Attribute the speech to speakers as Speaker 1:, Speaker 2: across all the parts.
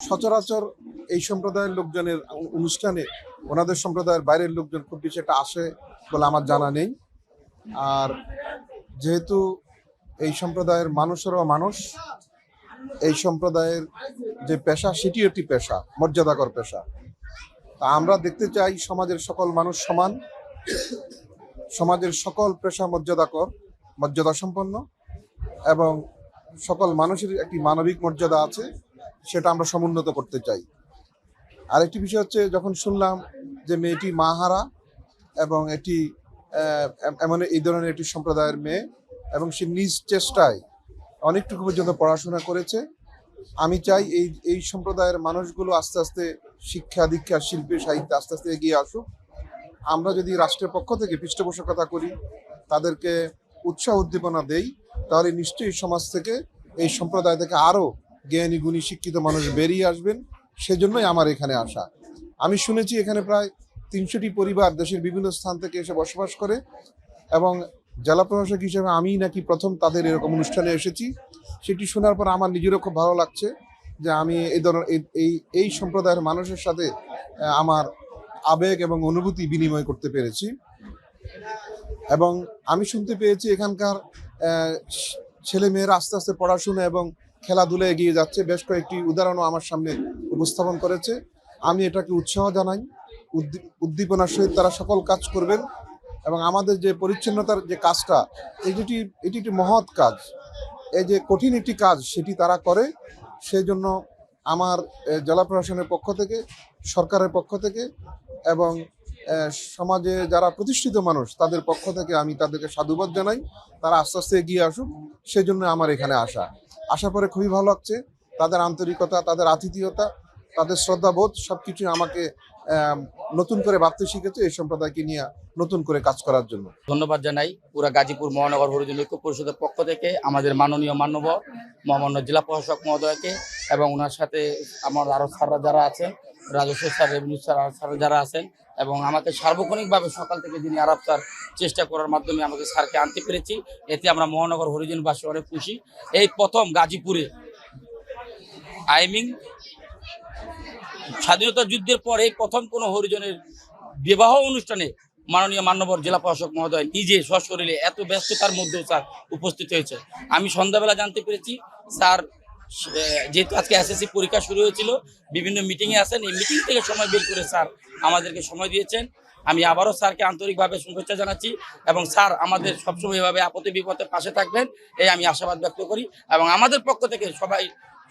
Speaker 1: সচরাচর এই সম্প্রদায়ের লোকজনের অনুষ্ঠানে ওনাদের সম্প্রদায়ের বাইরের লোকজন খুব বেশি একটা আসে বলে আমার জানা নেই। আর যেহেতু এই সম্প্রদায়ের মানুষেরও মানুষ, এই সম্প্রদায়ের যে পেশা সেটি একটি পেশা, মর্যাদাকর পেশা। তা আমরা দেখতে চাই সমাজের সকল মানুষ সমান, সমাজের সকল পেশা মর্যাদা সম্পন্ন, এবং সকল মানুষের একটি মানবিক মর্যাদা আছে, সেটা আমরা সমুন্নত করতে চাই। আরেকটি বিষয় হচ্ছে, যখন শুনলাম যে মেয়েটি মাহারা এবং এটি এমন এই ধরনের একটি সম্প্রদায়ের মেয়ে এবং সে নিজ চেষ্টায় অনেকটুকু পর্যন্ত পড়াশোনা করেছে, আমি চাই এই সম্প্রদায়ের মানুষগুলো আস্তে আস্তে শিক্ষা দীক্ষা শিল্পে সাহিত্যে আস্তে আস্তে এগিয়ে আসুক। আমরা যদি রাষ্ট্রের পক্ষ থেকে পৃষ্ঠপোষকতা করি, তাদেরকে উৎসাহ উদ্দীপনা দেই, তাহলে নিশ্চয়ই সমাজ থেকে এই সম্প্রদায় থেকে আরও জ্ঞানী গুণী শিক্ষিত মানুষ বেরিয়ে আসবেন। সেজন্যই আমার এখানে আসা। আমি শুনেছি এখানে প্রায় ৩০০টি পরিবার দেশের বিভিন্ন স্থান থেকে এসে বসবাস করে, এবং জেলা প্রশাসক হিসেবে আমি নাকি প্রথম তাদের এরকম অনুষ্ঠানে এসেছি। সেটি শোনার পর আমার নিজেরও খুব ভালো লাগছে যে আমি এই ধরনের এই সম্প্রদায়ের মানুষের সাথে আমার আবেগ এবং অনুভূতি বিনিময় করতে পেরেছি। এবং আমি শুনতে পেয়েছি এখানকার ছেলে মেয়েরা আস্তে আস্তে পড়াশোনা এবং খেলাধুলায় এগিয়ে যাচ্ছে। বেশ কয়েকটি উদাহরণও আমার সামনে উপস্থাপন করেছে। আমি এটাকে উৎসাহ জানাই, উদ্দীপনার সহিত তারা সকল কাজ করবেন। এবং আমাদের যে পরিচ্ছন্নতার যে কাজটা, এটি একটি মহৎ কাজ, এই যে কঠিন একটি কাজ সেটি তারা করে। সেই জন্য আমার জেলা প্রশাসনের পক্ষ থেকে, সরকারের পক্ষ থেকে এবং সমাজে যারা প্রতিষ্ঠিত মানুষ তাদের পক্ষ থেকে আমি তাদেরকে সাধুবাদ জানাই। তারা আস্তে আস্তে এগিয়ে আসুক, সেজন্য আমার এখানে আসার পরে খুবই ভালো লাগছে। তাদের আন্তরিকতা, তাদের আতিথেয়তা, তাদের শ্রদ্ধাবোধ সবকিছু আমাকে নতুন করে ভাবতে শিখেছে এই সম্প্রদায়কে নিয়ে নতুন করে কাজ করার জন্য।
Speaker 2: ধন্যবাদ জানাই পুরা গাজীপুর মহানগর হরিজন ঐক্য পরিষদের পক্ষ থেকে আমাদের মাননীয় মান্যবর মহামান্য জেলা প্রশাসক মহোদয়কে, এবং ওনার সাথে আমার আরও স্যাররা যারা আছেন, রাজস্ব স্যার, রেভিনিউ স্যার যারা আছেন, এবং আমাকে সার্বক্ষণিকভাবে সকাল থেকে যিনি আরব স্যার চেষ্টা করার মাধ্যমে আমাকে স্যারকে আনতে পেরেছি, এতে আমরা মহানগর হরিজনবাসী অনেক খুশি। এই প্রথম গাজীপুরে স্বাধীনতা যুদ্ধের পর এই প্রথম কোনো হরিজনের বিবাহ অনুষ্ঠানে মাননীয় মান্যবর জেলা প্রশাসক মহোদয় নিজে সশরীরে এত ব্যস্ততার মধ্যেও স্যার উপস্থিত হয়েছে। আমি সন্ধ্যাবেলা জানতে পেরেছি স্যার যেহেতু আজকে এসএসসি পরীক্ষা শুরু হয়েছিল, বিভিন্ন মিটিংয়ে আসেন, এই মিটিং থেকে সময় বের করে স্যার আমাদেরকে সময় দিয়েছেন। আমি আবারও স্যারকে আন্তরিকভাবে শুভেচ্ছা জানাচ্ছি, এবং স্যার আমাদের সবসময় এভাবে আপদে বিপদে পাশে থাকবেন এই আমি আশাবাদ ব্যক্ত করি। এবং আমাদের পক্ষ থেকে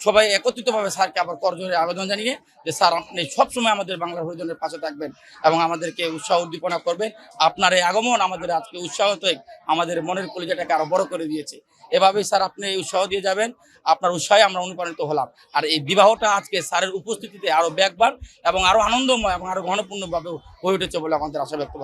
Speaker 2: সবাই একত্রিতভাবে স্যারকে আবার করজোড়ে আবেদন জানিয়ে যে স্যার আপনি সবসময় আমাদের বাংলা হরিজনের পাশে থাকবেন এবং আমাদেরকে উৎসাহ উদ্দীপনা করবেন। আপনার এই আগমন আমাদের আজকে উৎসাহতে আমাদের মনের কলিজাটাকে আরো বড় করে দিয়েছে। এভাবেই স্যার আপনি এই উৎসাহ দিয়ে যাবেন, আপনার উৎসাহে আমরা অনুপ্রাণিত হলাম। আর এই বিবাহটা আজকে স্যারের উপস্থিতিতে আরো ব্যাগবার এবং আরো আনন্দময় এবং আরো ঘনপূর্ণভাবে হয়ে উঠেছে বলে আমাদের আশা ব্যক্ত